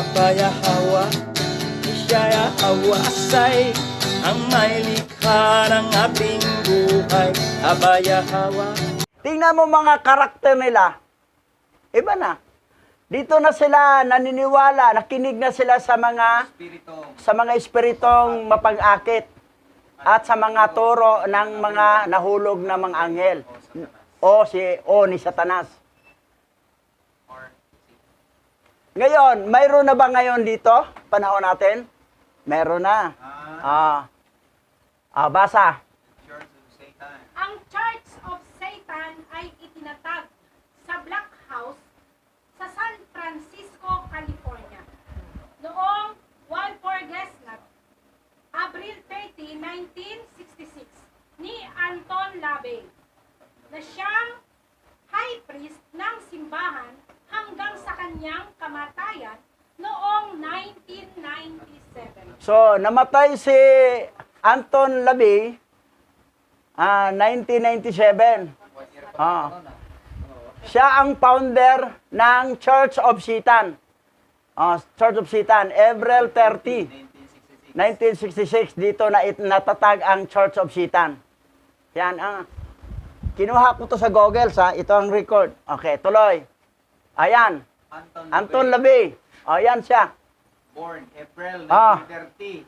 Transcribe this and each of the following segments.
abaya hawa, isya hawasay, ang may likha ng ating buhay, abaya hawa. Tingnan mo mga karakter nila. Iba na. Dito na sila naniniwala, nakinig na sila sa mga espiritong mapag-akit at sa mga turo ng mga nahulog na mga anghel o ni Satanas. Ngayon, mayroon na ba ngayon dito? Panahon natin? Meron na. Basa. Ang Church of Satan ay itinatag sa Black House sa San Francisco, California. Noong 14 April 30, 1966 ni Anton LaVey na siyang high priest ng simbahan hanggang sa kanyang kamatayan noong 1997. So, namatay si Anton LaVey 1997. Siya ang founder ng Church of Satan. Church of Satan, April 30, 1966. Dito na natatag ang Church of Satan. Yan kinuha ko to sa Google, ito ang record. Okay, tuloy. Ayan. Anton LaVey. Ayan siya. Born April 1930.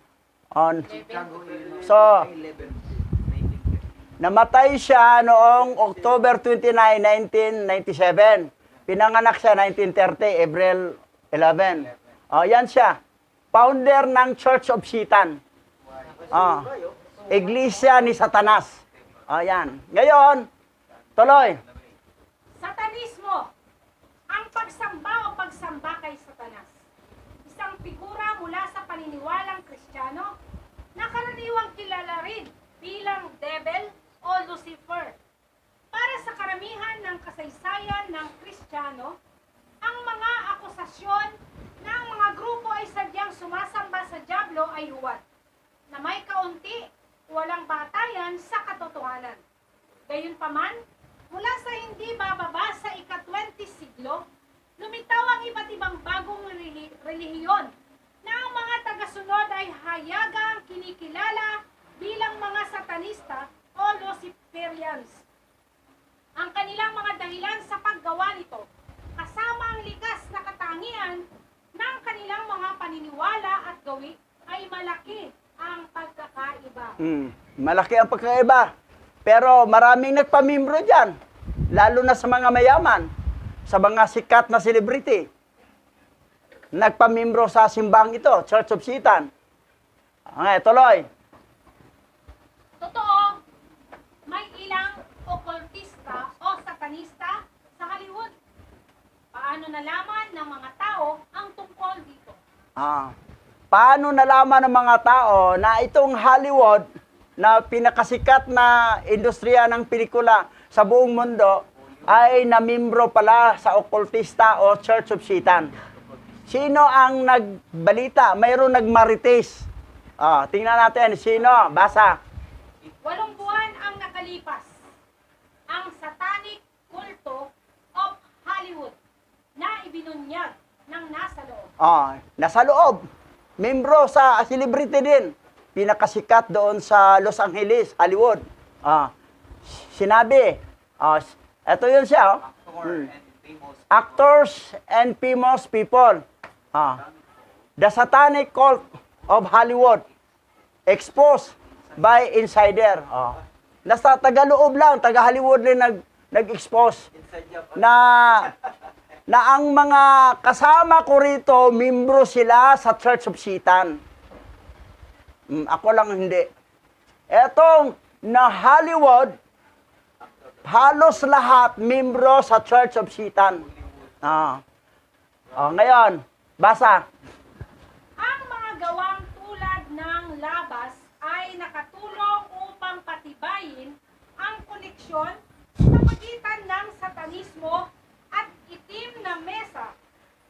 Chicago, so, namatay siya noong October 29, 1997. Pinanganak siya 1930, April 11. Yan siya. Founder ng Church of Satan. Iglesia ni Satanas. Yan. Ngayon, tuloy. Satanismo, ang pagsamba o pagsamba kay Satanas. Isang figura mula sa paniniwalang Kristiyano na karaniwang kilala rin bilang Devil o Lucifer. Para sa karamihan ng kasaysayan ng Kristiyano, ang mga akusasyon ng mga grupo ay sadyang sumasamba sa Diablo ay huwad, na may kaunti, walang batayan sa katotohanan. Gayunpaman, mula sa hindi bababa sa ika-20 siglo, lumitaw ang iba't ibang bagong relihiyon na ang mga tagasunod ay hayagang kinikilala bilang mga satanista o Luciferians. Ang kanilang mga dahilan sa paggawa nito, kasama ang likas na katangian ng kanilang mga paniniwala at gawi, ay malaki ang pagkakaiba. Malaki ang pagkakaiba. Pero maraming nagpamimbro dyan. Lalo na sa mga mayaman. Sa mga sikat na celebrity. Nagpamimbro sa simbang ito, Church of Satan. Okay, tuloy. Totoo, may ilang okultista o satanista sa Hollywood. Paano nalaman ng mga tao ang tungkol dito? Paano nalaman ng mga tao na itong Hollywood na pinakasikat na industriya ng pelikula sa buong mundo ay namimbro pala sa okultista o Church of Satan? Sino ang nagbalita? Mayroong nagmarites. Tingnan natin, sino? Basa. 8 buwan ang nakalipas. Ang Satanic Culto of Hollywood na ibinunyag ng nasa loob. Nasa loob. Membro sa celebrity din. Pinakasikat doon sa Los Angeles, Hollywood. Sinabi, ito yun siya. Actors and famous people. The Satanic Cult of Hollywood. Exposed by insider. Nasa taga-loob lang, taga-Hollywood rin nag-expose na ang mga kasama ko rito, membro sila sa Church of Satan. Ako lang hindi. Etong na Hollywood, halos lahat membro sa Church of Satan. Ngayon, basa. Ang mga gawang tulad ng labas ay nakatulong upang patibayin ang koneksyon sa pagitan ng satanismo at itim na mesa.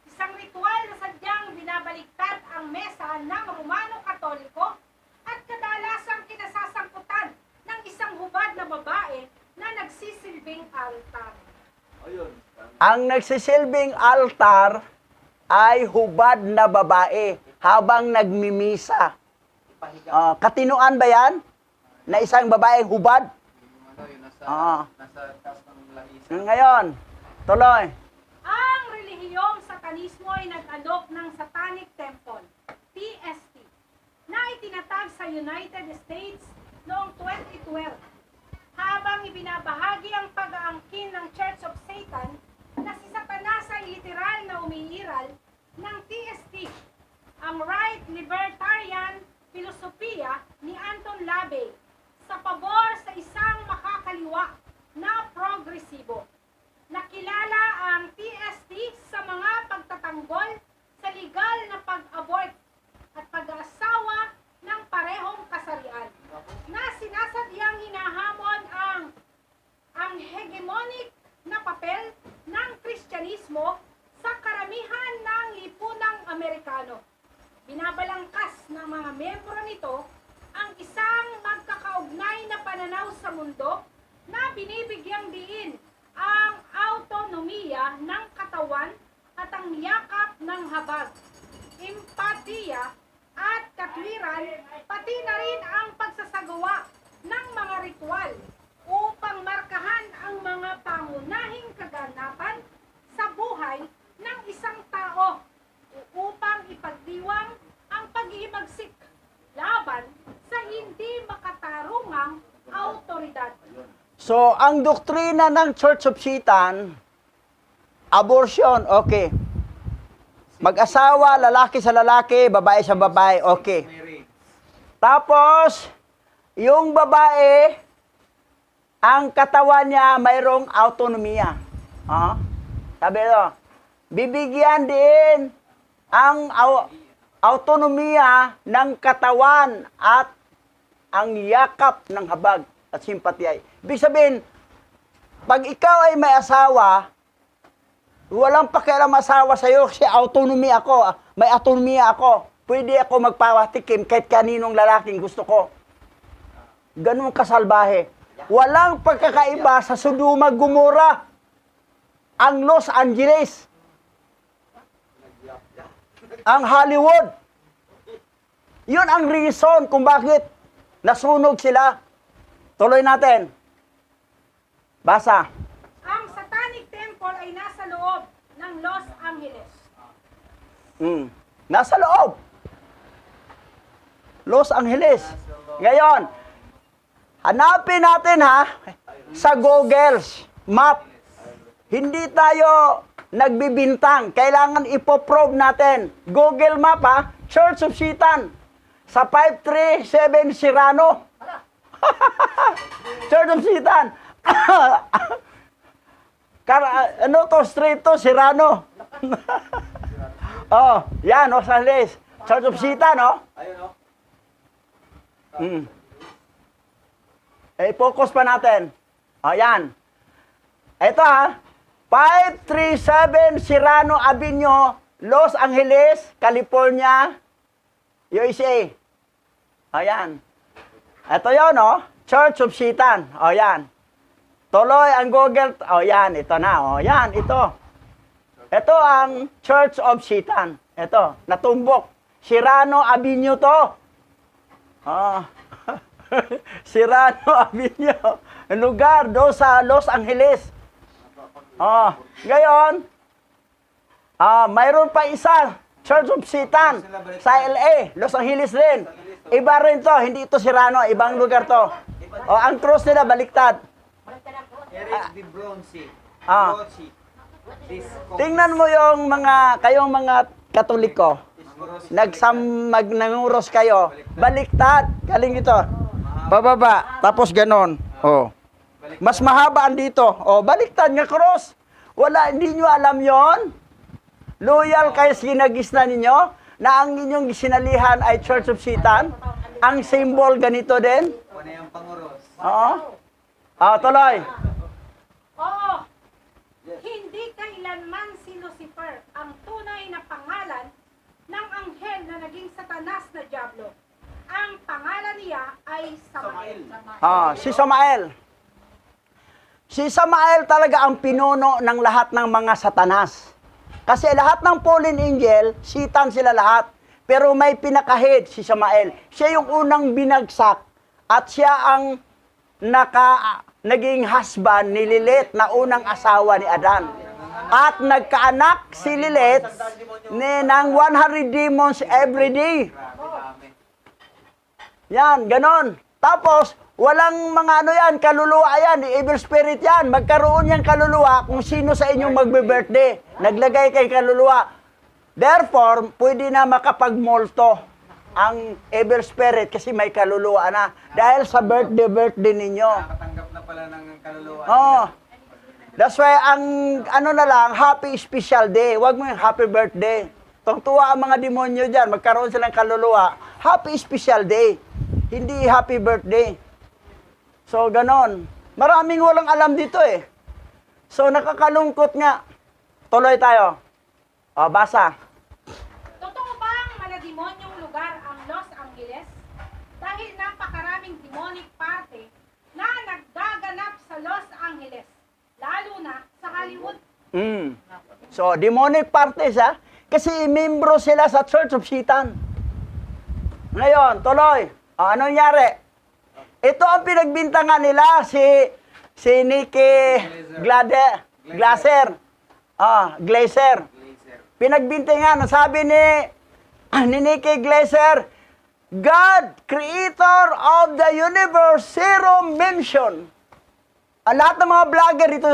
Isang ritual na sadyang binabaliktad ang mesa ng Romano-Katoliko at kadalasang kinasasangkutan ng isang hubad na babae na nagsisilbing altar. Ang nagsisilbing altar ay hubad na babae habang nagmimisa. Katinuan ba yan? Na isang babae hubad? Nasa taas ng langisa. Ngayon, tuloy. Ang relihiyong satanismo ay nag-alok ng Satanic Temple, TST, na itinatag sa United States noong 2012, habang ibinabahagi ang pag-aangkin ng Church of Satan na si Satanas ay literal na umiiral ng TST, ang right libertarian filosofiya ni Anton LaVey sa pabor sa isang makakaliwa na progresibo. Nakilala ang TST sa mga pagtatanggol sa legal na pag-abort at pag-aasawa ng parehong kasarian na sinasadyang hinahamon ang hegemonic na papel ng Kristyanismo sa karamihan ng lipunang Amerikano. Binabalangkas ng mga membro nito ang isang magkakaugnay na pananaw sa mundo na binibigyang diin ang autonomiya ng katawan at ang yakap ng habag, empatiya at katwiran, pati na rin ang pagsasagawa ng mga ritual upang markahan ang mga pangunahing kaganapan sa buhay ng isang tao upang ipagdiwang ang pag-iimagsik laban sa hindi makatarungang autoridad. So, ang doktrina ng Church of Satan, abortion, okay. Mag-asawa, lalaki sa lalaki, babae sa babae, okay. Marriage. Tapos, yung babae, ang katawan niya mayroong autonomiya. Sabi ito, bibigyan din ang autonomiya ng katawan at ang yakap ng habag at simpatya. Ibig sabihin, pag ikaw ay may asawa, walang pakialam asawa sa'yo kasi autonomy ako, may autonomiya ako. Pwede ako magpawatikim kahit kaninong lalaking gusto ko. Ganun kasalbahe. Walang pagkakaiba sa Sodoma Gomora, ang Los Angeles, ang Hollywood. Yun ang reason kung bakit nasunog sila. Tuloy natin. Basa. Ang Satanic Temple ay nasa loob ng Los Angeles. Nasa loob. Los Angeles. Ngayon, hanapin natin sa Google Map. Hindi tayo nagbibintang. Kailangan ipoprove natin. Google Map Church of Satan. Sa 537 Serrano. Church of Satan. Street to, Serrano. Yan, Los Angeles. Church of Satan, Ayun, focus pa natin. Yan. Ito 537 Serrano Avenue, Los Angeles, California, USA. Ayan. Ito yun, Church of Satan. Yan. Tuloy ang Google. Yan, ito na. Yan, ito. Ito ang Church of Satan. Ito, natumbok. Serrano Avenue to. Serrano Avenue. Lugar do sa Los Angeles. Ngayon, mayroon pa isa, Church of Satan, sa LA, Los Angeles din. Iba rin to, hindi ito Serrano, ibang lugar to. Ang cross nila baliktad. Eric de Bronci. Tingnan mo yung kayong mga Katoliko, nanguros kayo, baliktad, galing ito. Bababa, tapos ganon. Mas mahaba dito. Baliktad nga cross. Wala, hindi nyo alam yon. Loyal kayo sa ginagisna ninyo na ang inyong sinalihan ay Church of Satan. Ang symbol ganito din. Ano yung panguros? Tuloy. Oo, hindi kailanman si Lucifer ang tunay na pangalan ng anghel na naging Satanas na Diablo. Ang pangalan niya ay Samael. Si Samael. Si Samael talaga ang pinuno ng lahat ng mga Satanas. Kasi lahat ng fallen angel, Satan sila lahat. Pero may pinakahid si Samael. Siya yung unang binagsak at siya ang naging husband ni Lilith na unang asawa ni Adan. At nagkaanak si Lilith ng 100 demons every day. Yan, ganon. Tapos, walang mga ano yan, kaluluwa yan, evil spirit yan. Magkaroon yan kaluluwa kung sino sa inyong magbe-birthday. Naglagay kay kaluluwa. Therefore, pwede na makapagmolto ang evil spirit kasi may kaluluwa na. Dahil sa birthday ninyo. Nakakatanggap na pala ng kaluluwa. Oh. That's why, ang ano na lang, happy special day. Huwag mo yung happy birthday. Tungtuwa ang mga demonyo dyan, magkaroon silang kaluluwa. Happy special day. Hindi happy birthday. So, ganon. Maraming walang alam dito eh. So, nakakalungkot nga. Tuloy tayo. O, basa. Totoo bang manademonyong lugar ang Los Angeles? Dahil napakaraming demonic party na naggaganap sa Los Angeles, lalo na sa Hollywood. So, demonic parties ha? Kasi membro sila sa Church of Satan. Ngayon, tuloy. O, anong nangyari? Ito ang pinagbintangan nila, si Nikki Glaser. Glaser. Pinagbintangan, sabi ni Nikki Glaser, God, creator of the universe, zero mention. Ang lahat ng mga vlogger dito,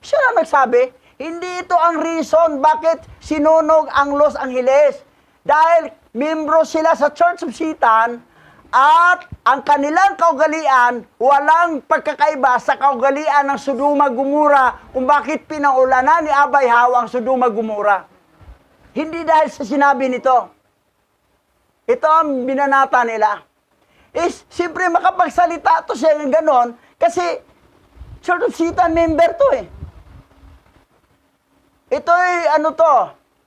siya na nagsabi, hindi ito ang reason bakit sinunog ang Los Angeles. Dahil membro sila sa Church of Satan at ang kanilang kaugalian, walang pagkakaiba sa kaugalian ng Sodoma Gomora kung bakit pinaulanan ni Abay Hawa ang Sodoma Gomora. Hindi dahil sa sinabi nito. Ito ang binanata nila. Siyempre makapagsalita to siya ng ganon kasi Church of Satan member to eh. Ito ay ano to,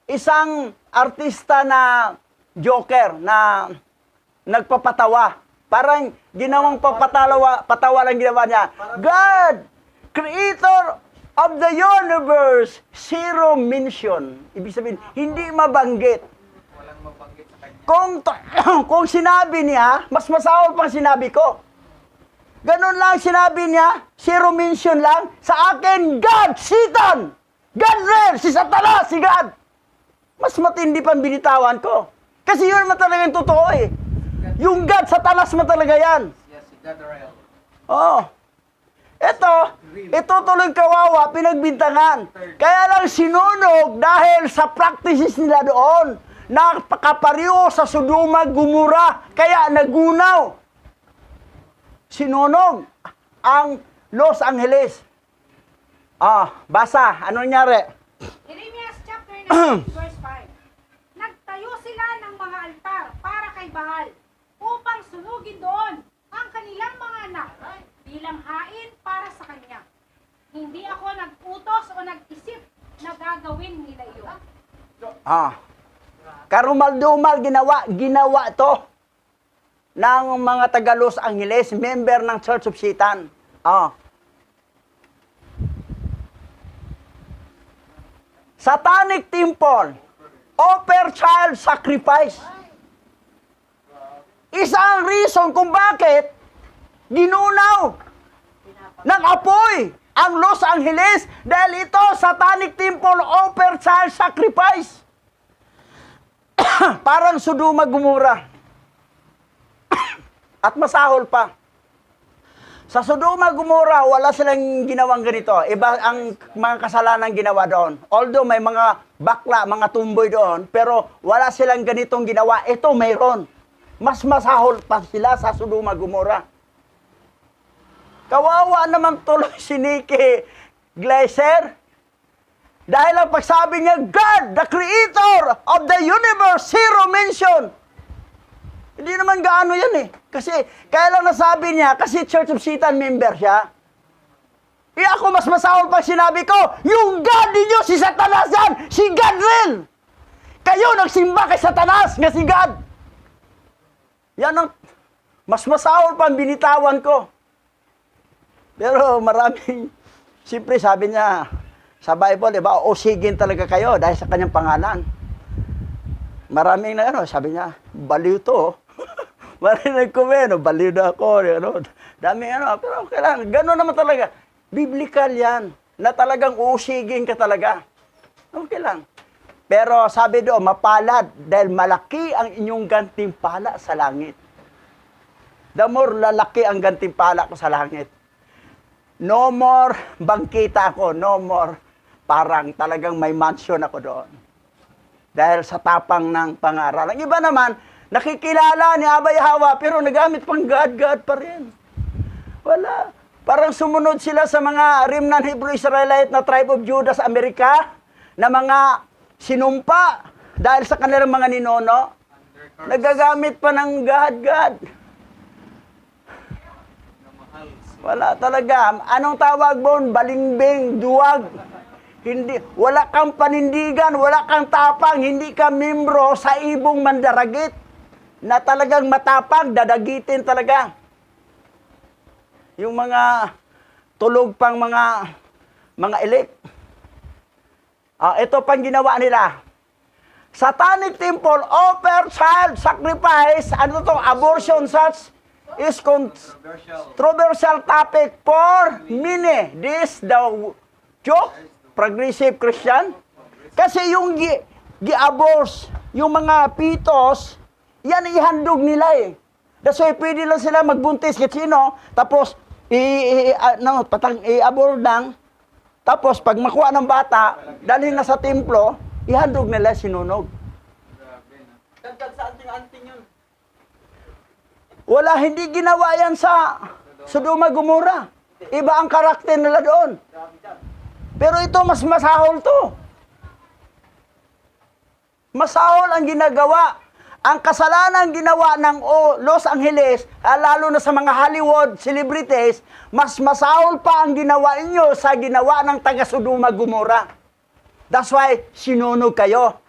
isang artista na joker na nagpapatawa. Parang ginawang patawa lang ginawa niya. God, creator of the universe, zero mention. Ibig sabihin, hindi mabanggit. Walang mabanggit sa kanya. Kung sinabi niya, mas masahol pang sinabi ko. Ganun lang sinabi niya, zero mention lang. Sa akin, God, Satan! God real, si Satanas, si God! Mas matindi pang binitawan ko. Kasi yun naman talaga yung totoo eh. Yung God, Satanas mo talaga yan. Yes, si God real. Oh. Ito tuloy kawawa, pinagbintangan. Kaya lang sinunog dahil sa practices nila doon. Nakapariho sa Sodoma Gomora. Kaya nagunaw. Sinunog ang Los Angeles. Basa. Ano nangyari? Jeremias chapter 9, verse 5. Nagtayo sila ng mga altar para kay Baal upang sunugin doon ang kanilang mga anak bilang hain para sa kanya. Hindi ako nag-utos o nag-isip na gagawin nila iyon. Karumal-dumal ginawa to ng mga taga Los Angeles, member ng Church of Satan. Satanic temple, offer child sacrifice. Isang reason kung bakit ginunaw ng apoy ang Los Angeles dahil ito, Satanic temple, offer child sacrifice. Parang Sodoma Gomora. At masahol pa. Sa Sodoma Gomora, wala silang ginawang ganito. Iba ang mga kasalanan ginawa doon. Although may mga bakla, mga tumboy doon, pero wala silang ganitong ginawa. Ito mayroon. Mas masahol pa sila sa Sodoma Gomora. Kawawa naman tuloy si Nikki Glaser. Dahil ang pagsabi niya, God, the creator of the universe, zero mention. Hindi naman gaano yan eh. Kasi, kaya lang nasabi niya, kasi Church of Satan member siya. Ako mas masahol pag sinabi ko, yung God ninyo, si Satanas yan, si God real. Kayo nagsimba kay Satanas, nga si God. Yan ang, mas masahol pang binitawan ko. Pero maraming, siyempre sabi niya, Sa Bible, di ba? Usigin talaga kayo dahil sa kanyang pangalan. Maraming na sabi niya, baliw to. Maraming nag-comment, baliw na ako. Dami pero okay lang. Gano'n naman talaga. Biblical yan. Na talagang uusigin ka talaga. Okay lang. Pero sabi doon, mapalad dahil malaki ang inyong gantimpala sa langit. The more lalaki ang gantimpala ko sa langit. No more bangkita ako, no more parang talagang may mansion ako doon. Dahil sa tapang ng pangaral. Ang iba naman, nakikilala ni Abay Hawa, pero nagamit pang God pa rin. Wala. Parang sumunod sila sa mga remnant Hebrew Israelite na tribe of Judah sa Amerika, na mga sinumpa dahil sa kanilang mga ninono. Nagagamit pa ng God. Wala talaga. Anong tawag mo? Balimbing, duwag. Hindi, wala kang panindigan, wala kang tapang, hindi ka membro sa ibong mandaragit na talagang matapang, dadagitin talaga. Yung mga tulog pang mga elite. Ito pang ginawa nila. Satanic temple offer child sacrifice, abortion such is controversial topic for many. This the joke progressive Christian? Kasi yung gi-abors, yung mga pitos, yan ihandog nila eh. That's why pwede lang sila magbuntis kahit sino, tapos i-abort lang, tapos pag makuha ng bata, dalhin na sa templo, ihandog nila sinunog. Dagdag sa anting-anting yun. Wala, hindi ginawa yan sa Sodoma Gomora. Iba ang karakter nila doon. Pero ito, mas masahol to. Masahol ang ginagawa. Ang kasalanan ginawa ng Los Angeles, lalo na sa mga Hollywood celebrities, mas masahol pa ang ginawa inyo sa ginawa ng taga-Sodoma Gomora. That's why, sinunog kayo.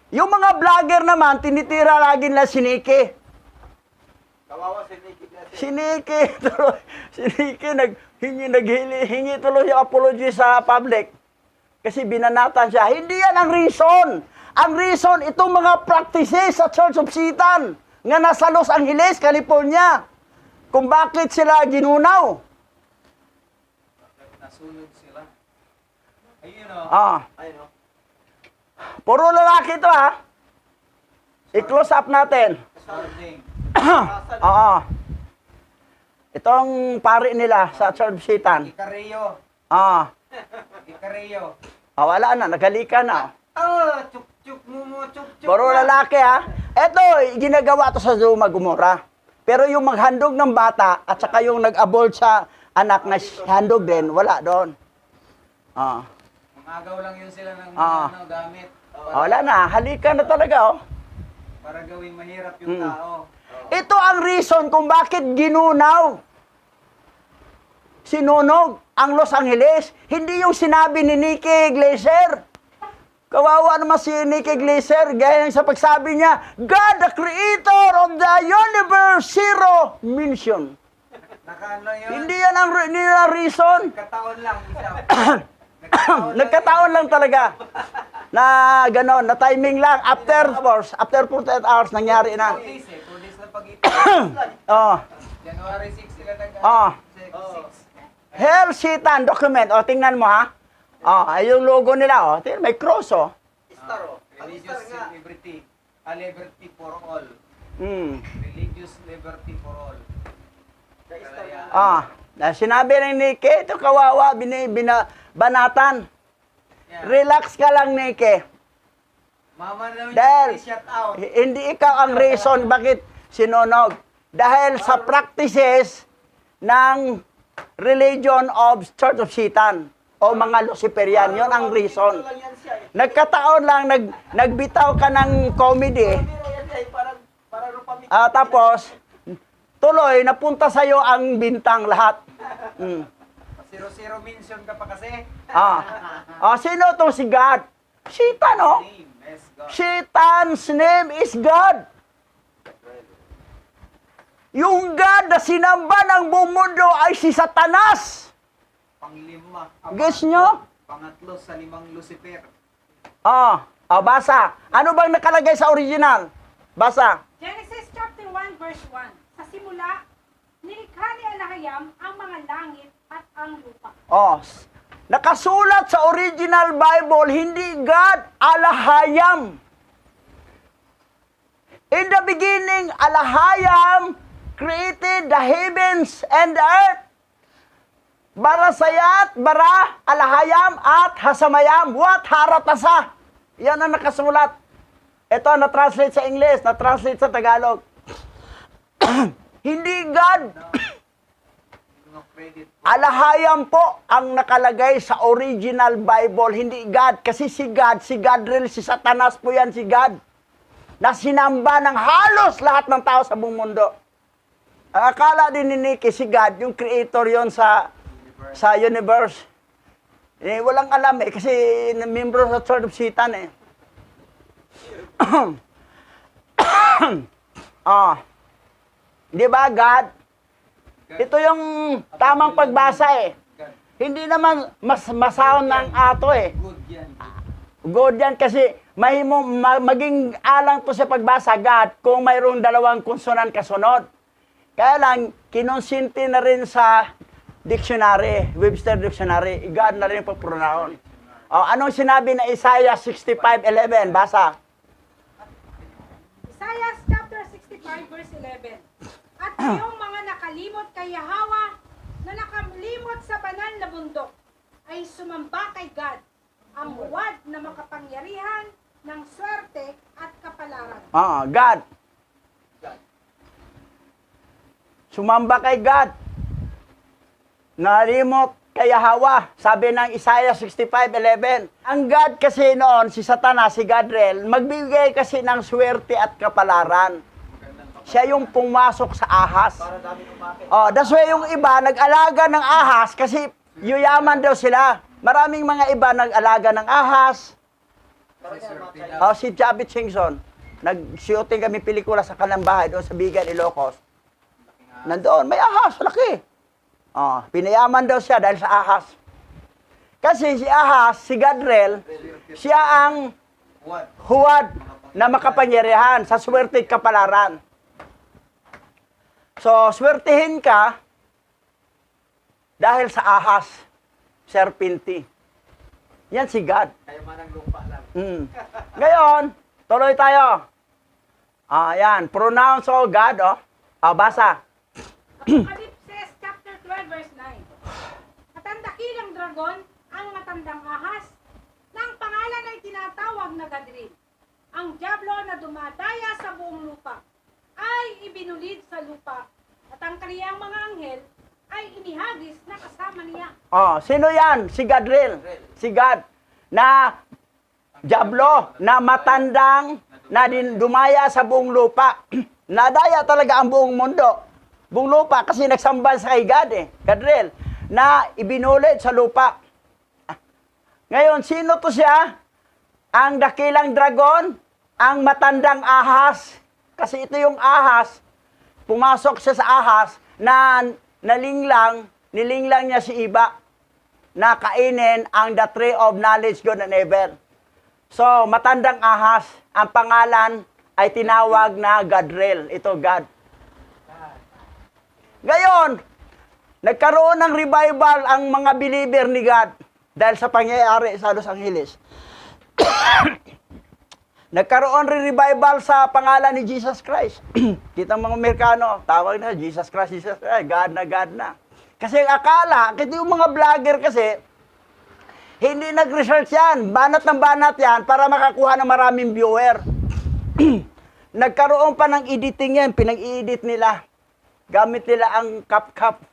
Yung mga vlogger naman, tinitira lagi nila si Nikki. Kawawa si Nikki. Si Nikki, hingi tuloy yung apology sa public. Kasi binanatan siya. Hindi yan ang reason. Ang reason, itong mga practices sa Church of Satan nga nasa Los Angeles, California. Kung bakit sila ginunaw. Nasunod sila. Ayun Ayun Puro lalaki ito I-close up natin. Starting. Itong pari nila sa Church of Satan. Ikareyo. Ikareyo. Wala na, nagalika na. Chuk-chuk mo, chuk-chuk. Puro lalaki Ito, ginagawa to sa Sodoma Gomora. Pero yung maghandog ng bata at saka yung nag-abort sa anak na handog din, wala doon. Mangagaw lang yun sila ng mga gamit. Wala na, halika na talaga Para gawing mahirap yung tao. Ito ang reason kung bakit ginunaw, sinunog ang Los Angeles. Hindi yung sinabi ni Nikki Glaser. Kawawa naman si Nikki Glaser, gaya sa pagsabi niya, God, the creator of the universe, zero mention. Nakaano yun? Hindi yan ang reason. Nagkataon lang. Nagkataon lang talaga. Na gano'n, na timing lang. After 48 hours, nangyari na. 2 days na pag-itin. January 6 sila nag-6. Hell Satan document. Tingnan mo yung logo nila Tingnan, may cross Star Religious liberty. Liberty for all. Religious liberty for all. Sinabi ng Nikki, ito kawawa, banatan. Yeah. Relax ka lang, Nikki. Mama naman Dahil, shut out. hindi ikaw ang reason bakit sinunog. Dahil sa practices ng religion of Church of Satan o mga Luciferian, yon ang reason. Nagkataon lang, nagbitaw ka ng comedy, tapos, tuloy, napunta sa'yo ang bintang lahat. 0 mention ka pa kasi. Sino itong si God? Satan, Name is God. Satan's name is God. Yung God na sinamba ng buong mundo ay si Satanas. Panglima. Guess nyo? Pangatlo sa 5 Lucifer. Basa. Ano bang nakalagay sa original? Basa. Genesis chapter 1 verse 1. Sa simula, nilikha ni Alahayam ang mga langit at ang lupa. Nakasulat sa original Bible, hindi God, Alahayam. In the beginning, Alahayam created the heavens and the earth. Barasayat, bara, Alahayam, at hasamayam, wat haratasa. Yan ang nakasulat. Ito, na-translate sa English, na-translate sa Tagalog. Hindi God. No credit. Alahayam po ang nakalagay sa original Bible, hindi God. Kasi si Gadriel, si Satanas po yan, si God. Na sinamba ng halos lahat ng tao sa buong mundo. Ang akala din ni Nicky, si God, yung creator yon sa universe. Walang alam kasi membro sa Church of Satan Di ba, God? Ito yung tamang pagbasa Hindi naman masound ng ato Good yan. Good yan kasi maging alang to sa pagbasa, God, kung mayroong dalawang konsonan kasunod. Kaya lang, kinonsinti na rin sa dictionary, Webster Dictionary, God na rin pag-pronoun. Anong sinabi na Isaiah 65:11? Basa. Isaiah chapter 65 verse 11. At kayong mga nakalimot kay Yahweh, na nakalimot sa banal na bundok, ay sumamba kay God, ang huwad na makapangyarihan ng swerte at kapalaran. God. Sumamba kay God. Nalimot kay Yahweh. Sabi ng Isaiah 65:11. Ang God kasi noon, si Satanas, si Gadriel, magbigay kasi ng swerte at kapalaran. Siya yung pumasok sa ahas. That's why yung iba nag-alaga ng ahas kasi yuyaman daw sila. Maraming mga iba nag-alaga ng ahas. Si Javid Singson, nag-shooting kami pelikula sa kanilang bahay doon sa Bigan, Ilocos. Nandoon, may ahas, laki. Pinayaman daw siya dahil sa ahas. Kasi si ahas, si Gadriel, siya ang huwad na makapangyarihan sa swerte at kapalaran. So, swertihin ka dahil sa ahas, serpenti. Yan si God. Kaya manang lupa lang. Ngayon, tuloy tayo. Yan, pronounce God, basa. Apocalypse chapter 12 verse 9. At ang dakilang dragon, ang matandang ahas, na ang pangalan ay tinatawag na Gadriel. Ang diablo na dumadaya sa buong lupa ay ibinulid sa lupa, at ang kaniyang mga anghel ay inihagis na kasama niya. Sino yan? Si Gadriel. Si God. Na diablo, na matandang, na dumaya sa buong lupa. Nadaya talaga ang buong mundo. Buong lupa kasi nagsamba sa kay God Gadriel. Na ibinulid sa lupa. Ngayon, sino to siya? Ang dakilang dragon, ang matandang ahas. Kasi ito yung ahas, pumasok siya sa ahas na nilinglang niya si Iba na kainin ang the tree of knowledge, good and evil. So, matandang ahas, ang pangalan ay tinawag na Gadriel. Ito, God. Ngayon, nagkaroon ng revival ang mga believer ni God dahil sa pangyayari sa Los Angeles. Nagkaroon rin revival sa pangalan ni Jesus Christ. Kita mga Amerikano, tawag na Jesus Christ, God na. Kasi akala, kasi yung mga vlogger kasi, hindi nag-research yan. Banat ng banat yan para makakuha ng maraming viewer. Nagkaroon pa ng editing yan, pinag-i-edit nila. Gamit nila ang cup.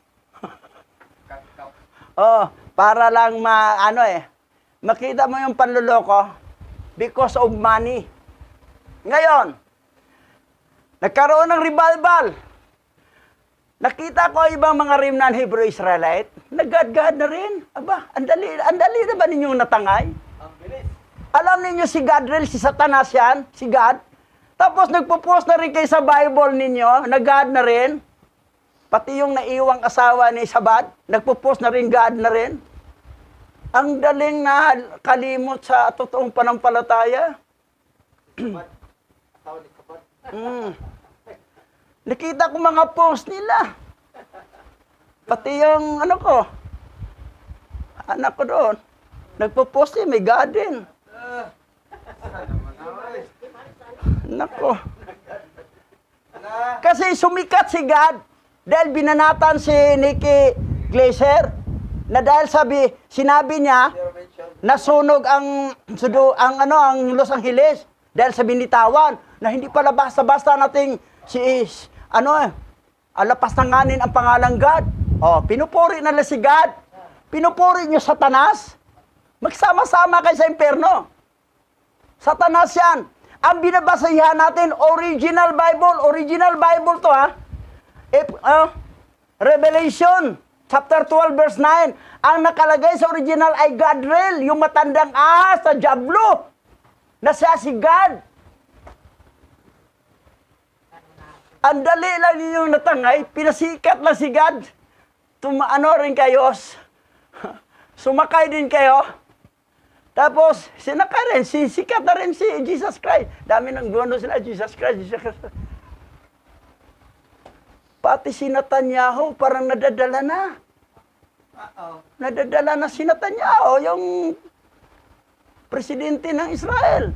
Para lang makita mo yung panluloko. Because of money. Ngayon, nagkaroon ng revival. Nakita ko ibang mga remnant Hebrew Israelite, nag-God na rin. Aba, andali na ba ninyong natangay? Alam ninyo si Gadriel, si Satanas yan, si God. Tapos nagpo-post na rin kayo sa Bible ninyo, nag-God na rin. Pati yung naiwang asawa ni Sabad, nagpo-post na rin God na rin. Ang daling na kalimot sa totoong panampalataya. Nakita ko mga post nila. Pati yung ano ko, anak ko doon, nagpo-post may garden. Nako. Kasi sumikat si God dahil binanatan si Nikki Glaser na dahil sinabi niya nasunog ang Los Angeles dahil sa binitawan na hindi pala basta-basta nating alapastanganin ang pangalang God. Oh, pinupuri nila si God. Pinupuri niyo Satanas. Magsama-sama kayo sa impyerno. Satanas yan. Ang binabasahan natin, original Bible to ha. Revelation, chapter 12, verse 9. Ang nakalagay sa original ay Gadriel, yung matandang ahas sa Diablo, na siya si God. Ang dali lang ninyong natangay, pinasikat lang si God. Rin kayo, sumakay din kayo. Tapos, sinakay rin, sikat na rin si Jesus Christ. Dami nang guwano sila, Jesus Christ. Pati si Netanyahu, parang nadadala na. Nadadala na si Netanyahu, yung presidente ng Israel.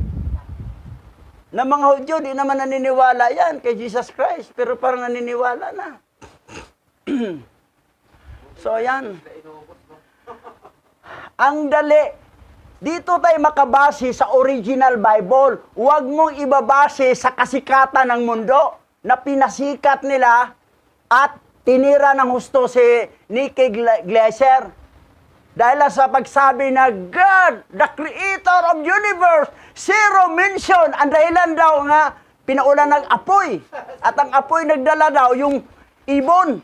Na mga Hudyo, di naman naniniwala yan kay Jesus Christ, pero parang naniniwala na. So, yan. Ang dali. Dito tayo makabase sa original Bible. Huwag mong ibabase sa kasikatan ng mundo na pinasikat nila at tinira ng husto si Nikki Glaser. Dahil sa pagsabi na God, the creator of universe, zero mention. Ang dahilan daw nga, pinaulan ng apoy. At ang apoy nagdala daw yung ibon.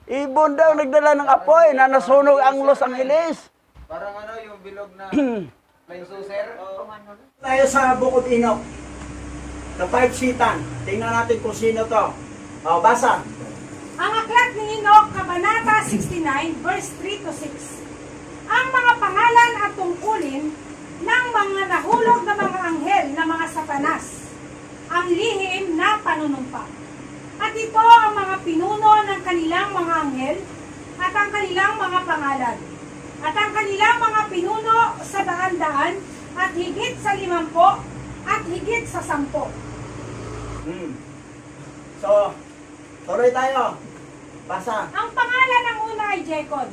Ibon daw nagdala ng apoy na nasunog ang Los Angeles. Parang yung bilog na may suser. Tayo sa Bukod Inok. The Five Sitan. Tingnan natin kung sino to. Basa. Ang aklat ni Enoch, Kabanata 69, verse 3 to 6. Ang mga pangalan at tungkulin ng mga nahulog na mga anghel na mga Satanas, ang lihim na panunumpa. At ito ang mga pinuno ng kanilang mga anghel at ang kanilang mga pangalan. At ang kanilang mga pinuno sa daan-daan at higit sa 50 at higit sa 10. So, tuloy tayo. Basa. Ang pangalan ng una ay Jekon.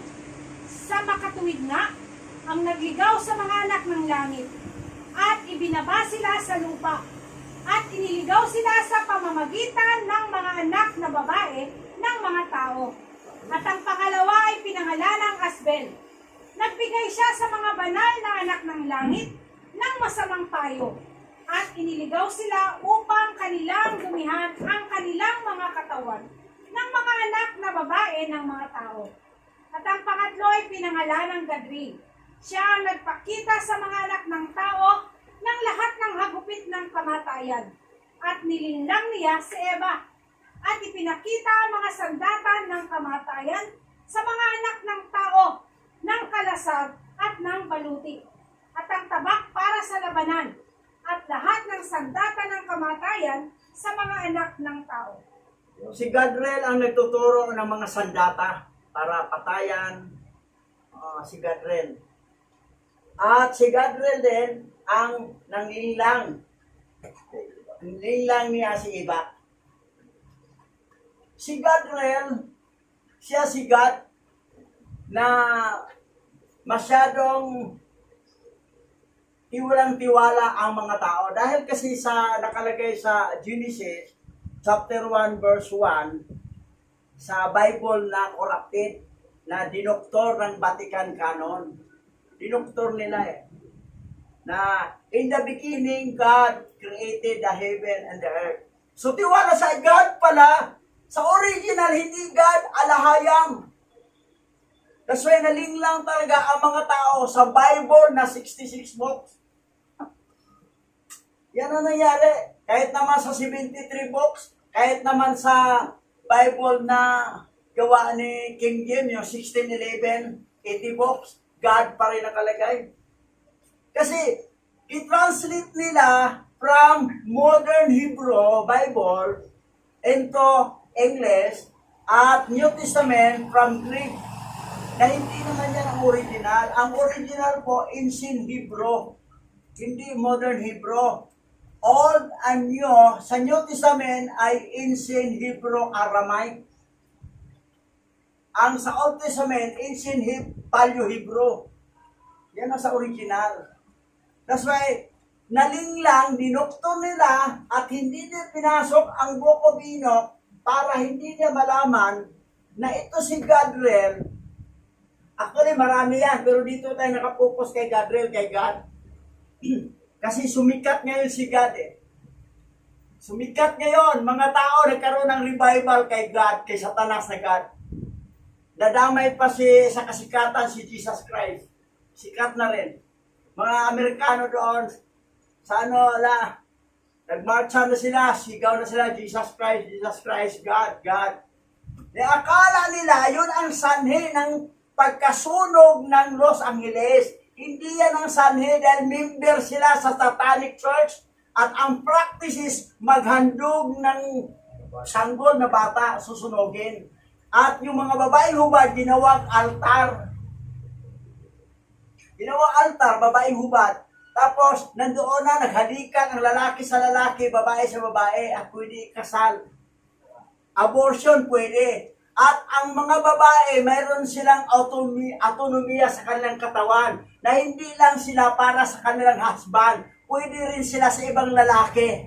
Sa makatuwid nga, ang nagligaw sa mga anak ng langit. At ibinaba sila sa lupa. At iniligaw sila sa pamamagitan ng mga anak na babae ng mga tao. At ang pangalawa ay pinangalanang Asbel. Nagbigay siya sa mga banal na anak ng langit ng masamang payo. At iniligaw sila upang kanilang dumihan ang kanilang mga katawan ng mga anak na babae ng mga tao. At ang pangatlo ay pinangalanang Gadri. Siya ang nagpakita sa mga anak ng tao ng lahat ng hagupit ng kamatayan. At nilinlang niya si Eva. At ipinakita ang mga sandata ng kamatayan sa mga anak ng tao, ng kalasag at ng baluti. At ang tabak para sa labanan. At lahat ng sandata ng kamatayan sa mga anak ng tao. Si Gadriel ang nagtuturo ng mga sandata para patayan si Gadriel. At si Gadriel din ang nanglilang. Nanglilang niya si Eva. Si Gadriel, siya si God na masyadong tiwalang-tiwala ang mga tao. Dahil kasi sa nakalagay sa Genesis, chapter 1, verse 1, sa Bible na corrupted, na dinoktor ng Vatican Canon. Dinoktor nila na in the beginning, God created the heaven and the earth. So tiwala sa God pala, sa original, hindi God alahayang. That's why nalinglang talaga ang mga tao sa Bible na 66 books. Yan ang nangyari. Kahit naman sa 73 books, kahit naman sa Bible na gawa ni King James, yung 1611, 80 books, God pa rin nakalagay. Kasi, i-translate nila from modern Hebrew Bible into English at New Testament from Greek na hindi naman yan ang original. Ang original po, ancient Hebrew, hindi modern Hebrew. Old and New, sa New Testament ay ancient Hebrew Aramaic. Ang sa Old Testament, ancient Paleo Hebrew. Yan ang sa original. That's why, nalinglang, dinukto nila at hindi niya pinasok ang Book of Enoch para hindi niya malaman na ito si Gadriel. Actually, marami yan, pero dito tayo nakapokus kay Gadriel, kay God. Kasi sumikat ngayon si God eh. Sumikat ngayon, mga tao nagkaroon ng revival kay God, kay Satanas na God. Nadamay pa sa kasikatan si Jesus Christ. Sikat na rin. Mga Amerikano doon, sa nagmarcha na sila, sigaw na sila, Jesus Christ, God, God. Akala nila, yun ang sanhi ng pagkasunog ng Los Angeles. Hindi yan ang sanhi dahil member sila sa Satanic Church at ang practice is maghandog ng sanggol na bata, susunogin. At yung mga babaeng hubad, ginawang altar. Ginawang altar, babaeng hubad. Tapos, nandoon na, naghalikan ang lalaki sa lalaki, babae sa babae, at pwede ikasal. Abortion pwede. At ang mga babae, mayroon silang autonomiya sa kanilang katawan na hindi lang sila para sa kanilang husband, pwede rin sila sa ibang lalaki.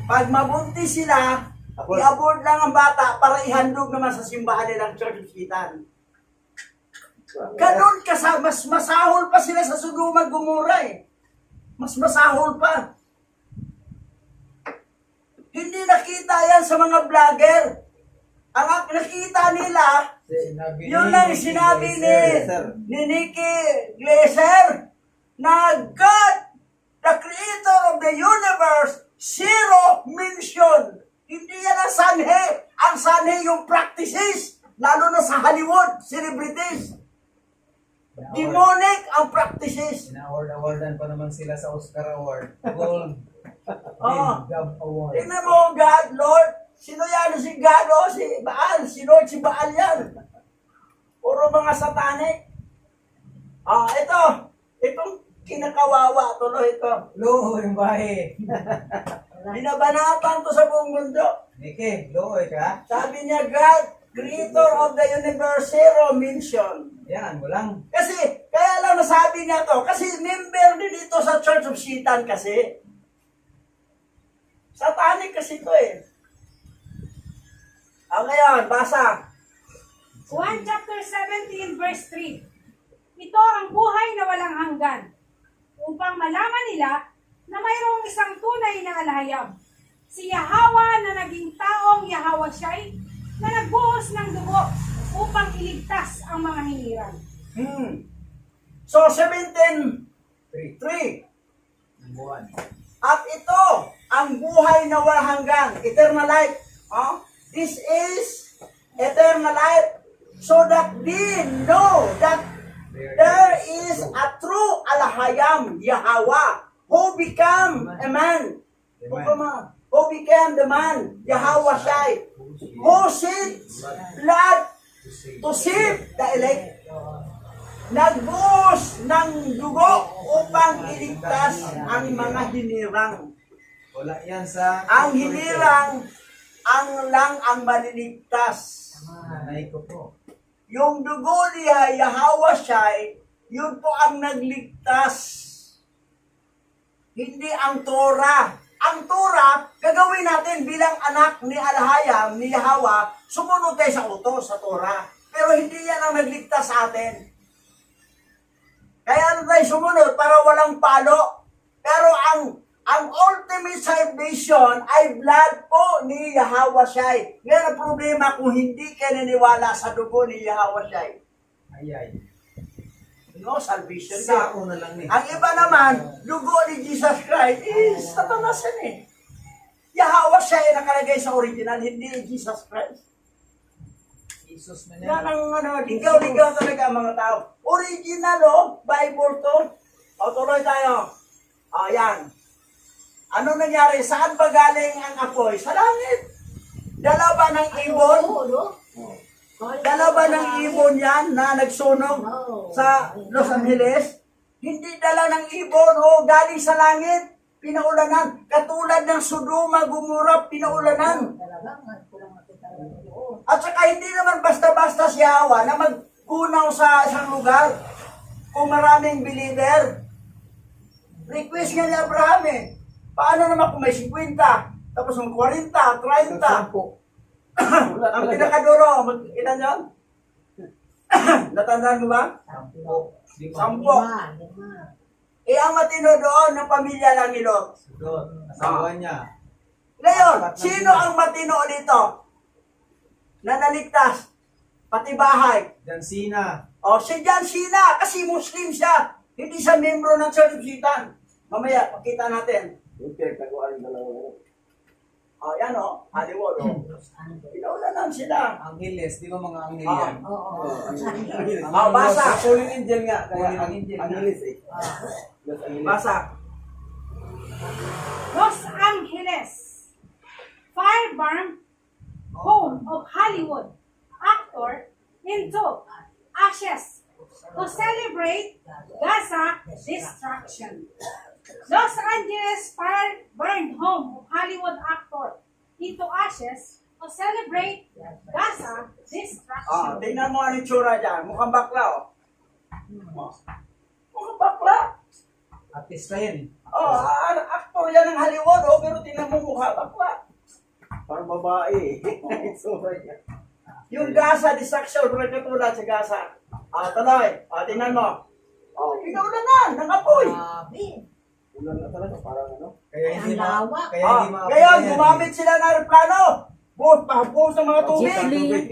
Pag mabuntis sila, i-abort lang ang bata para ihandog naman sa simbahan nilang Church of Satan. Ganon mas masahol pa sila sa Sodoma Gomora eh. Mas masahol pa. Hindi nakita yan sa mga vlogger. Ang nakita nila, yun lang sinabi ni Nikki Glaser, na God, the creator of the universe, zero mention. Hindi yan ang sanhi. Ang sanhi yung practices, lalo na sa Hollywood, celebrities. Demonic ang practices. Na-award-awardan pa naman sila sa Oscar Award. Gold. Gab Award. Tingnan mo, God, Lord, sino yan? Si God o si Baal? Si Lord, si Baal yan. Puro mga satanic. Itong kinakawawa, tuloy ito. Luhoy, bahe. Binabanatan to sa buong mundo. Niki, luhoy ka? Sabi niya, God, creator of the universe, zero mention. Yan, walang. Kasi, kaya lang nasabi niya to, kasi member din dito sa Church of Satan kasi. Satanic kasi to eh. Ngayon, basa. 1 chapter 17 verse 3. Ito ang buhay na walang hanggan, upang malaman nila na mayroong isang tunay na alahayab. Si Yahweh na naging taong Yahweh siya'y na nagbuhos ng dugo upang iligtas ang mga hinirang. So, 17:3. Buwan. At ito, ang buhay na walang hanggan, eternal life. This is eternal life, so that they know that there is a true Alahayam, Yahweh, who became a man. Who became the man, Yahweh Shai, who shed blood to save the elect. Nagbuhos ng dugo upang iligtas ang mga hinirang. Wala yan sa... Ang hinirang, ang maliligtas. Nanay ko po. Yung dugo ni Yahweh Shai, yun po ang nagligtas. Hindi ang Torah. Ang Torah, gagawin natin bilang anak ni Alahayam, ni Yahweh, sumunod tayo sa utos sa Torah. Pero hindi yan ang nagligtas sa atin. Kaya tayo sumunod para walang palo. Pero ang ultimate salvation ay blood po ni Yahweh Shai. Ngayon ang problema kung hindi ka naniniwala sa dugo ni Yahweh Shai. Ay. No, salvation Sa ka. una lang ni. Ang iba naman, dugo ni Jesus Christ is Satanas yan eh. Yahweh Shai nakalagay sa original, hindi Jesus Christ. Jesus man Yan ang ligaw-ligaw talaga ang mga tao. Original, Bible to. O, tuloy tayo. O, yan. Ano nangyari? Saan ba galing ang apoy? Sa langit. Dala ba ng ibon? Dala ba ng ibon yan na nagsunog sa Los Angeles? Hindi dala ng ibon, galing sa langit. Pinaulanan. Katulad ng Sodoma, Gomorrah, pinaulanan. At saka hindi naman basta-basta si Hawa na maggunaw sa isang lugar kung maraming believer. Request nga ni Abraham Paano naman kung may 50, tapos yung 40, 30? Ang pinakadulo, ilan yun? Natandaan mo ba? 10. Ang matino doon ng pamilya lang ni Lot. Asawa niya. Ngayon, sino ang matino dito? Na naligtas? Pati bahay. John Cena. Si John Cena, kasi Muslim siya. Hindi siya membro ng Church of Satan. Mamaya, pakita natin. Yan Hollywood Pinaulanan sila. Angeles, di ba mga angel yan? Basa. Fallen angel nga. Kaya Angeles Basa. Los Angeles, fire burned home of Hollywood actor into ashes to celebrate Gaza destruction. Los Angeles fire burned home of Hollywood actor into ashes to celebrate Gaza destruction. Tingnan mo ang itsura dyan. Mukhang bakla, Mukhang bakla. Artista yan. Actor yan ng Hollywood, pero tingnan mo mukha bakla. Parang babae. Yung Gaza destruction, katulad sa Gaza. Tuloy. Tingnan mo. Pinaulanan ng apoy. Ulan na talaga, parang Kaya hindi Ngayon, gumamit sila ng aeroplano. Buhos ng mga tubig.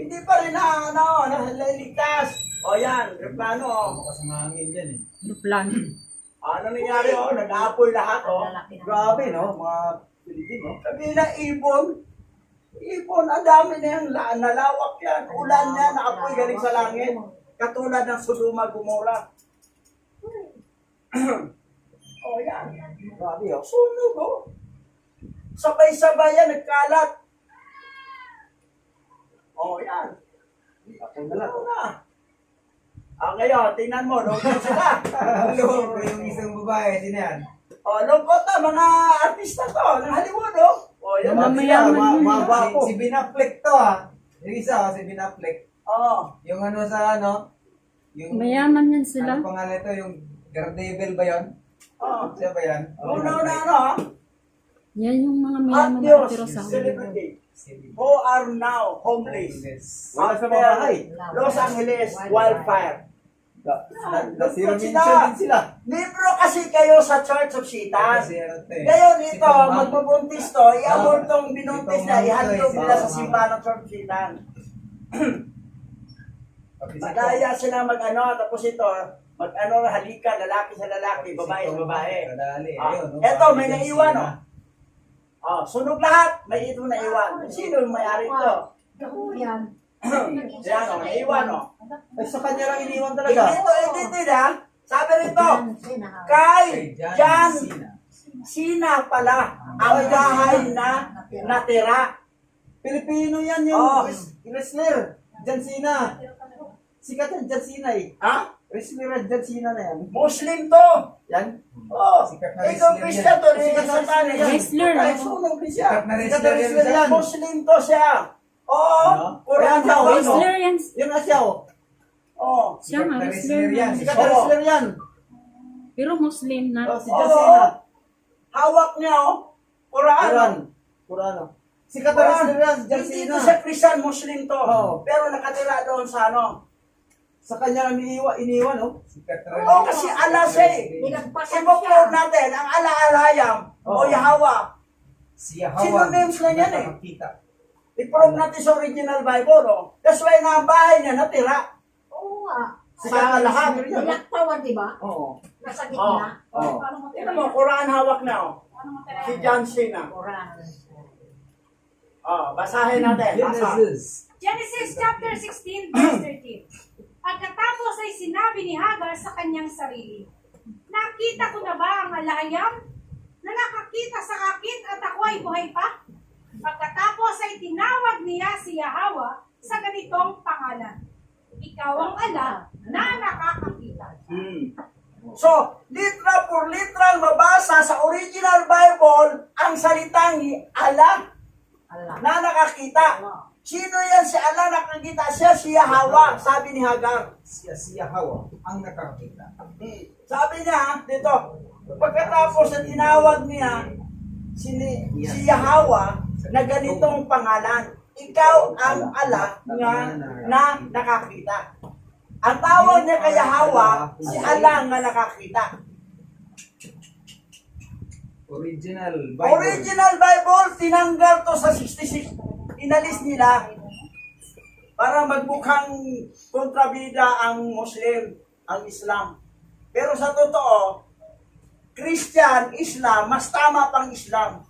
Hindi pa rin naliligtas. Yan, aeroplano. Bukas ang hangin dyan Ano nangyari, nag-aapoy lahat, Grabe, no? Mga Pilipino. Sabi na ibon. Ibon, ang dami na yung nalawak yan. Ulan yan, naapoy galing sa langit. Katulad ng Sodoma, Gomorrah. Yan. Grabe, sunog, Sabay-sabay yan, nagkalat. Yan. Apoy na lang. Ngayon, tingnan mo, lungkot sila. Yung isang babae, sino yan? Lungkot mga artista to, ng Hollywood, Yan, Si Ben Affleck to, Yung isa, si Ben Affleck. Yung sa yung Mayaman yan sila. Ano pangalan ito? Yung Daredevil ba yun? Siya ba yan? Yan yung mga Hot mayaman na news, katiro sa celebrity, who are now homeless Wala sa after babae. Los Angeles wildfire. Nasira din sila. Libro kasi kayo sa Church of Satan. Kasi ano to Ngayon ito, magbubuntis to, iabot tong binuntis na, ihandog nila sa simbahan ng Church of Satan. Madaya sila tapos ito, halikan, lalaki sa lalaki, babae sa babae. Eto, may naiwan, sunog lahat, may ito naiwan. Sino yung may-ari ito? Yan. Yan, naiwan, Ay, sa kanya lang iniwan talaga. Edited, Sabi rito, kay John Cena pala ang bahay na natira. Pilipino yan yung wrestler. John Cena. Sikat yan, John Cena Wrestler John Cena na yan. Muslim to. Yan? Sikat na Ikaw wrestler Christian to, Sikat na Satanis. Wrestler, Kahit sunog din siya. Sikat na wrestler yan. Muslim to siya. Korean daw. Wrestler yan. Yun na siya, Siya nga, wrestler yan. yan. Sikat na wrestler yan. Pero Muslim na. Si John Cena. Hawak niya, Quran. Kurano. Sikat na wrestler yan, si John Hindi Cena. to siya Christian, Muslim to. Oo. Pero nakatira doon sa Sa kanya lang iniwan, Sikat na kasi Allah siya Ipo-prove natin, ang ala-alayam, o Yahweh. Si Yahweh. Synonyms lang yan Nakakita. I-prove natin sa original Bible, That's why na ang bahay niya natira. Oo nga. Sa lahat. Nilaktawan, di ba? Oo. Nasa gitna. Oo. Tignan mo, Quran hawak na, Si John Cena. Quran. Basahin natin. Basa. Genesis Genesis chapter 16, verse 13. Pagkatapos ay sinabi ni Hagar sa kanyang sarili, nakita ko na ba ang alahayam na nakakita sa akin at ako ay buhay pa? Pagkatapos ay tinawag niya si Yahweh sa ganitong pangalan, ikaw ang ala na nakakakita. So, literal for literal mabasa sa original Bible ang salitang ala na nakakita. Sino yan si ala nakakita? Siya si Yahweh, sabi ni Hagar. Siya Hawa ang nakakita. Sabi niya dito, pagkatapos na tinawag niya si Yahweh na ganitong pangalan, ikaw ang ala na nakakita. Ang tawag niya kay Yahweh, si ala nga nakakita. Original Bible. Original Bible, tinanggal to sa 66. Inalis nila para magmukhang kontrabida ang Muslim, ang Islam. Pero sa totoo, Christian, Islam, mas tama pang Islam.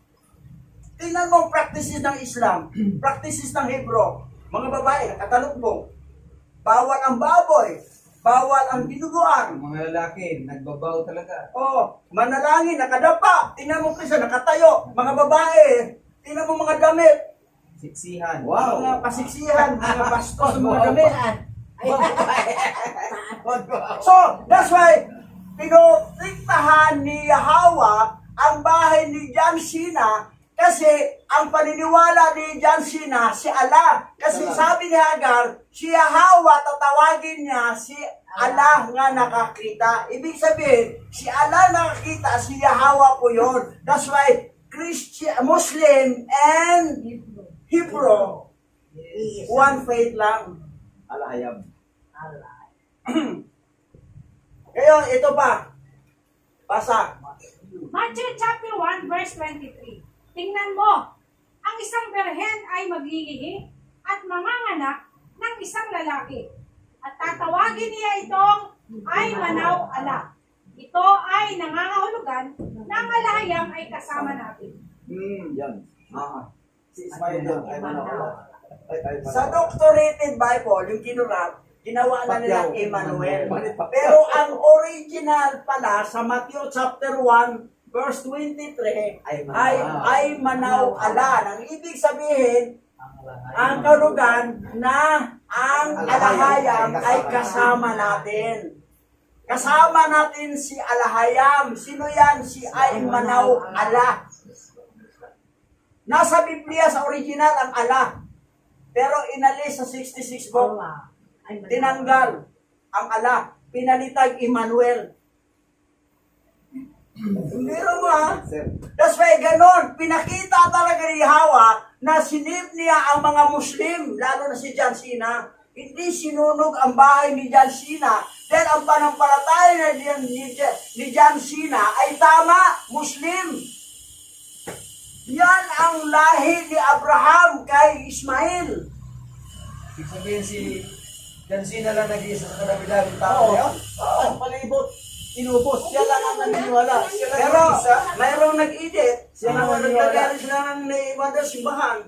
Tingnan mo ang practices ng Islam, practices ng Hebrew. Mga babae, nakatalukbong. Bawal ang baboy, bawal ang dinuguan. Mga lalaki, nagbabaw talaga. Oh, manalangin, nakadapa. Tingnan mo Kristo, nakatayo. Mga babae, tingnan mo mga damit. Siksihan. Mga pasiksihan, mga bastos, mga damit. So, that's why, pinotriktahan ni Yahweh ang bahay ni John Cena kasi ang paniniwala ni John Cena, si Allah. Kasi sabi ni Hagar, si Yahweh, tatawagin niya si Allah nga nakakita. Ibig sabihin, si Allah nakakita, si Yahweh po yun. That's why, Christian, Muslim, and Hebrew, one faith lang. Alahayam. Ngayon, ito pa. Basa. Matthew chapter 1, verse 23. Tingnan mo, ang isang berhen ay maglilihi at manganganak ng isang lalaki. At tatawagin niya itong ay manaw ala. Ito ay nangangahulugan na ang alahayam ay kasama natin. Yan. Si Ismail doon ay manawala. Sa doctorated Bible, yung kinurat, ginawa na nilang Emmanuel. Pero ang original pala sa Matthew chapter 1, verse 23, ay manaw ala. Ang ibig sabihin, ang kalugan na ang alahayam ay kasama natin. Kasama natin si alahayam. Sino yan? Si ay manaw ala. Nasa Biblia sa original ang ala. Pero inalis sa 66 book. Tinanggal ang ala. Pinalitag Emmanuel. Hindi mo ha? That's why ganon. Pinakita talaga ni Hawa na sinip niya ang mga Muslim, lalo na si John Cena. Hindi sinunog ang bahay ni John Cena. Dahil ang panampalataya ni John Cena ay tama, Muslim. Yan ang lahi ni Abraham kay Ismail. Ibig sabihin si John Cena lang nag-iisa sa kadami-daming tao. Oo, palibot. Inubos. Siya lang ang naniniwala. Pero, mayroong nag-edit. Siya lang ang naglagay sila ng naimanda simbahan.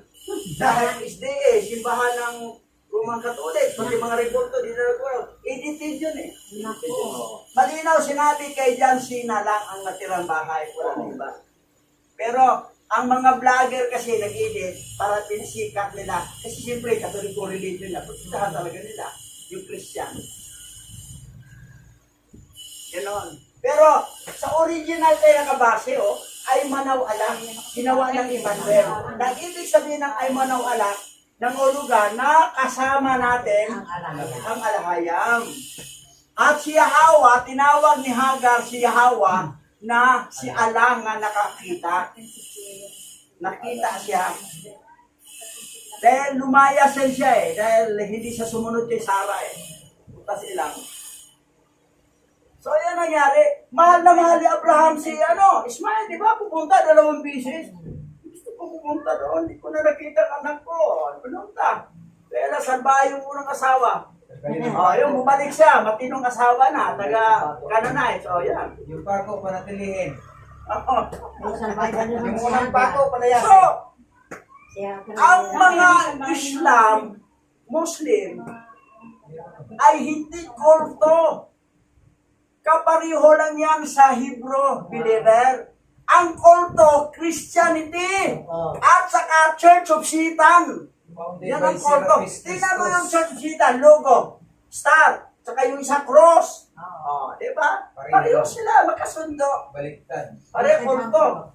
Dahil SDA, simbahan ng Roman Catholic. Pati mga reporto, di na nagwala. Edited yun eh. Malinaw sinabi kay John Cena lang ang natirang bahay. Wala na iba. Pero, ang mga vlogger kasi nag-edit para pinasikat nila. Kasi siyempre, Katoliko religion na. Pagkitahan talaga nila. Yung Christian. Ganon. Pero, sa original tayo nakabase, ay manaw alak. Ginawa ng Emmanuel. Ang ibig sabihin ng ay manaw alak, ng ulugan na kasama natin ang alahayam. At si Yahweh, tinawag ni Hagar si Yahweh na si Allah nga nakakita. Nakita siya. Dahil lumayas siya dahil hindi siya sumunod kay Sarah Putas ilang. So yan nangyari. Mahal na mahal ni Abraham si Ismail, di ba? Pupunta 2 beses. Gusto ko pupunta doon. Hindi ko na nakita ang anak ko. Pumunta. Kaya nasan ba yung unang asawa? Yung bumalik siya. Matinong asawa na. Taga Canaanite. Yan. Yung pako panatilihin. Yung unang pako palayasin. So, ang mga Islam Muslim ay hindi kulto. Kapareho lang yan sa Hebrew believer. Ang kulto, Christianity, at saka Church of Satan. Yan ang kulto. Tingnan mo yung Church of Satan, logo, star, saka yung isa cross. Di ba? Pareho sila, magkasundo. Baliktad. Pareho kulto.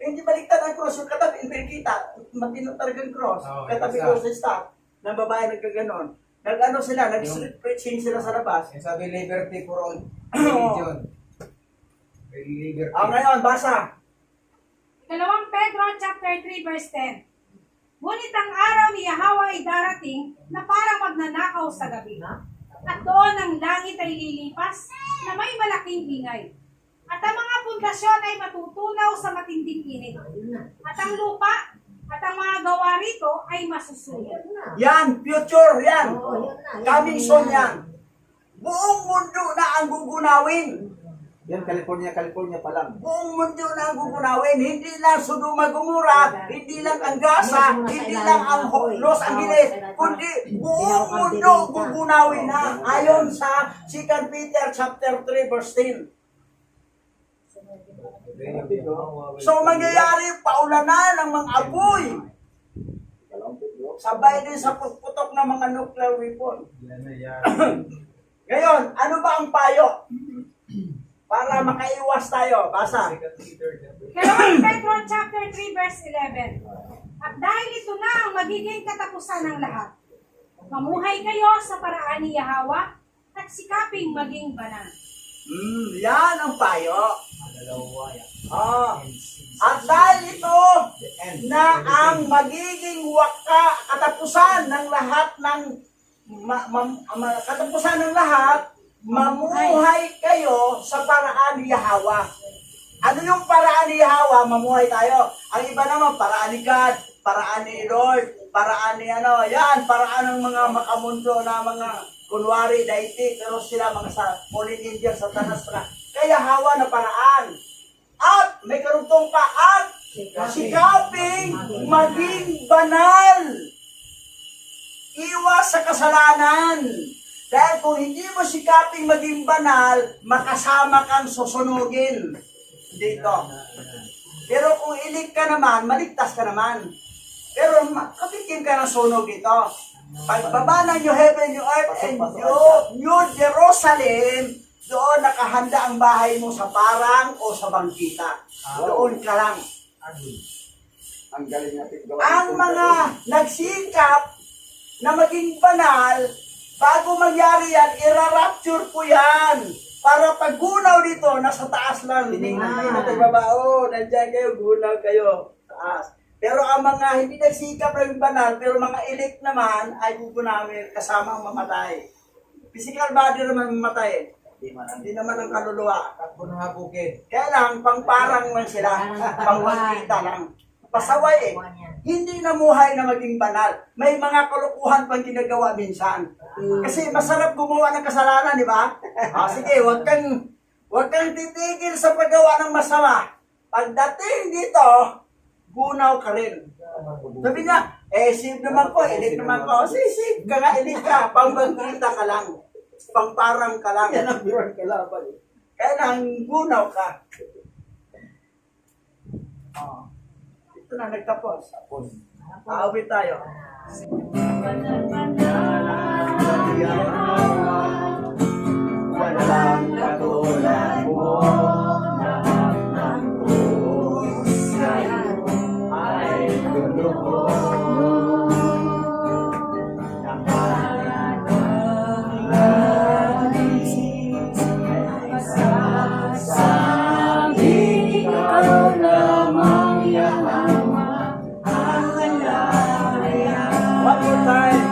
Hindi baliktad ang cross, yung katabi, hindi kita. Matino talagang cross. Katabi ko sa star, ng babae nagkaganon. Nag-ano sila, nag-street preaching sila sa labas. Yung sabi, liberty for all religion. Liberty. Ngayon, basa. 2 Pedro chapter 3 verse 10. Ngunit ang araw ni Yahweh ay darating na parang magnanakaw sa gabi. At doon ang langit ay lilipas na may malaking ingay. At ang mga pundasyon ay matutunaw sa matinding init. At ang lupa at ang mga gawa rito ay masusunog. Yan, future, yan. Oo, yun na. Coming soon yan. Buong mundo na ang gugunawin. Yan, California pa lang. Buong mundo na ang gugunawin. Hindi lang Sodoma Gomorrah, hindi lang ang Gaza, hindi lang ang Los Angeles, kundi buong mundo gugunawin na. Ayon sa 2 Peter chapter 3 verse 10. So mangyayari paulanan ng mga apoy. Sabay din sa putok ng mga nuclear weapon. Ngayon, ano ba ang payo? Para makaiwas tayo. Basa. 2 Pedro chapter 3 verse 11. At dahil ito na ang magiging katapusan ng lahat, mamuhay kayo sa paraan ni Yahweh at sikaping maging banal. Yan ang payo. At dahil ito na ang magiging katapusan ng lahat ng katapusan ng lahat, mamuhay kayo sa paraan ni Yahweh. Ano yung paraan ni Yahweh? Mamuhay tayo. Ang iba naman, paraan ni God, paraan ni Lord, paraan ni paraan ng mga makamundo na mga kunwari, daiti, pero sila mga sa Fallen Angel, Satanas na. Kaya Yahweh na paraan. At may karugtong pa, at sikaping maging banal. Iwas sa kasalanan. Dahil kung hindi mo sikaping maging banal, makasama kang susunugin dito. Pero kung ilig ka naman, maligtas ka naman. Pero kapitin ka ng sunog dito. Pagbaba ng New Heaven, New Earth, and New Jerusalem, doon nakahanda ang bahay mo sa parang o sa bangkita. Doon ka lang. Ang galing natin gawa. Ang mga nagsikap na maging banal, bago mangyari yan, irarapture ko yan. Para pag gunaw dito, nasa taas lang. Hindi na nagbabao. Nandiyan kayo, gunaw kayo. Taas. Pero ang mga hindi nagsikap na yung banal, pero mga elect naman, ay gugunawin kasama ang mamatay. Physical body naman mamatay. Hindi naman ang kaluluwa. Takbo ng habukid. Kaya lang, pangparang man sila. Pangwagkita lang. Pasaway eh. Hindi namuhay na maging banal. May mga kalukuhan pang ginagawa minsan. Kasi masarap gumawa ng kasalanan, di ba? Sige, wag kang titigil sa paggawa ng masama. Pagdating dito, gunaw ka rin. Sabi niya, save naman ko, elite naman ko. Save ka nga, elite ka. Pangbangkita ka lang. Pangparang ka lang. Yan ang bilang kalaban. Kaya lang, gunaw ka. Ito na, nagtapos. Aawit tayo. Walang katulad mo. One more time.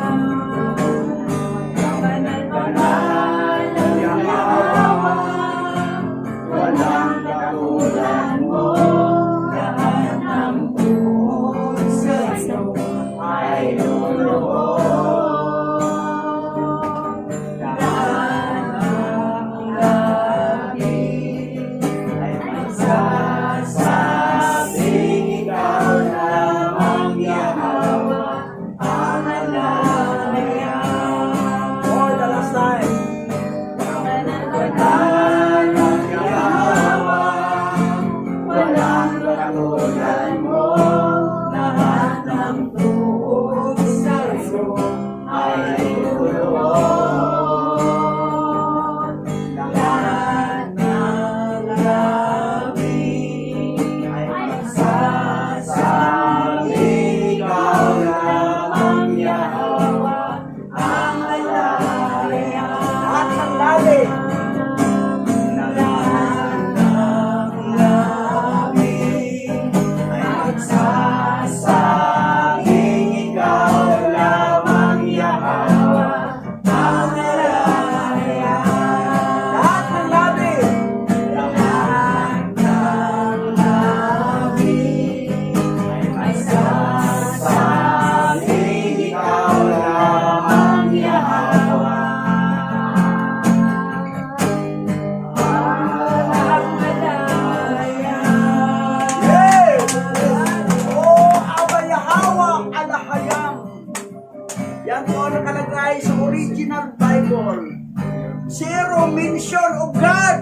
creation of God.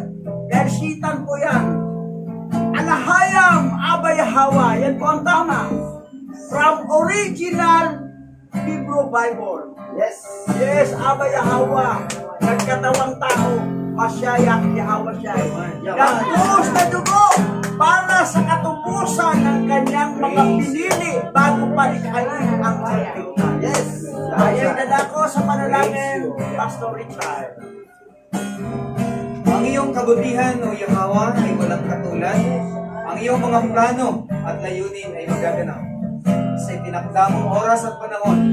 Versitan po yan. Alahayam Abay Hawa. Yan po ang tama. From original Hebrew Bible. Yes. Yes, Abay Hawa. Nagkatawang tao. Masyayak Yahawa siya. Nagbuhos na dugo para sa katubusan ng kanyang mga pinili bago palikhain ang salita. Yes. Ayan na ako sa panalangin, Pastor Richard. Ang iyong kabutihan, O Yahweh, ay walang katulad. Ang iyong mga plano at layunin ay magaganap. Sa itinakda mong oras at panahon,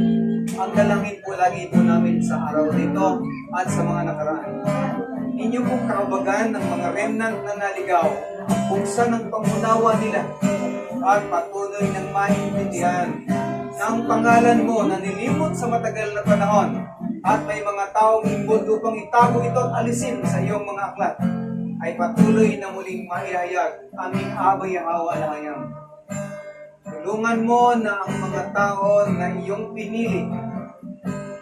ang dalangin po lagi po namin sa araw nito at sa mga nakaraan. Inyong pong kahabagan ng mga remnant na naligaw, buksan ang pangunawa nila at patuloy ng maintindihan na ang pangalan mo na nilimot sa matagal na panahon at may mga taong imbod upang itago ito at alisin sa iyong mga aklat ay patuloy na muling maihayag aming Abay Yahawa Alahayam. Tulungan mo na ang mga tao na iyong pinili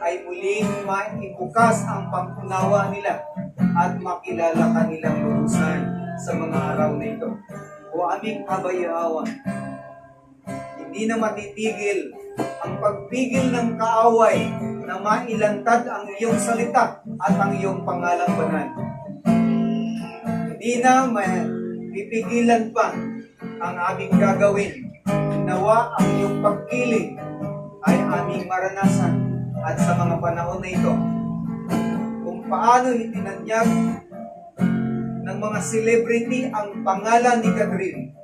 ay muling maibukas ang pangkunawa nila at makilala kanilang lubusan sa mga araw na ito. O aming Abay Yahawa, hindi na matitigil ang pagpigil ng kaaway na mailantad ang iyong salita at ang iyong pangalang banal. Hindi na pipigilan pa ang aming gagawin. Nawa ang iyong pagkiling ay aming maranasan at sa mga panahon na ito kung paano itinanyag ng mga celebrity ang pangalan ni Catherine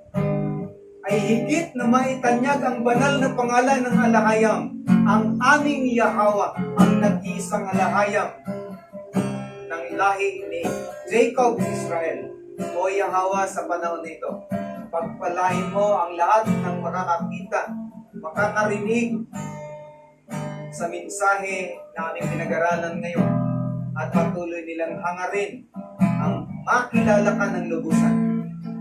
ay higit na maitanyag ang banal na pangalan ng Alahayam, ang aming Yahawa, ang nag-iisang Alahayam ng lahi ni Jacob Israel. O Yahawa, sa panahon nito, pagpalain mo ang lahat ng makakakita, makakarinig sa mensahe na aming pinag-aralan ngayon at patuloy nilang hangarin ang makilala ka ng lubusan.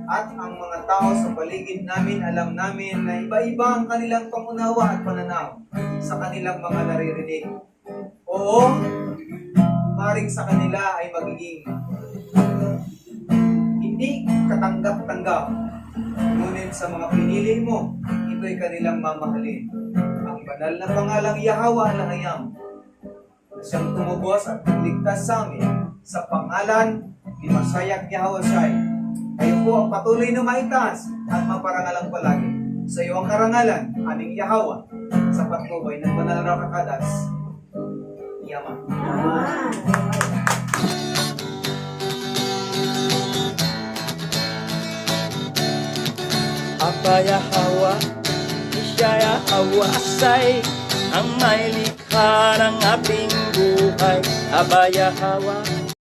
At ang mga tao sa paligid namin, alam namin na iba-iba ang kanilang pangunawa at pananaw sa kanilang mga naririnig. Oo, maring sa kanila ay magiging hindi katanggap-tanggap. Ngunit sa mga pinili mo, ito'y kanilang mamahalin. Ang banal na pangalang Yahawa Alahayam na siyang tumubos at nagligtas sa amin sa pangalan ni Masayak Yahawa Shai. Kayo po ang patuloy na maitaas at maparangalang palagi. Sa iyo ang karangalan, aming Yahawa, sa patnubay ng banal na kakadas. Yaman. Abay Yahawa, siya Yahawa say ang may likha ng ating buhay. Abay Yahawa,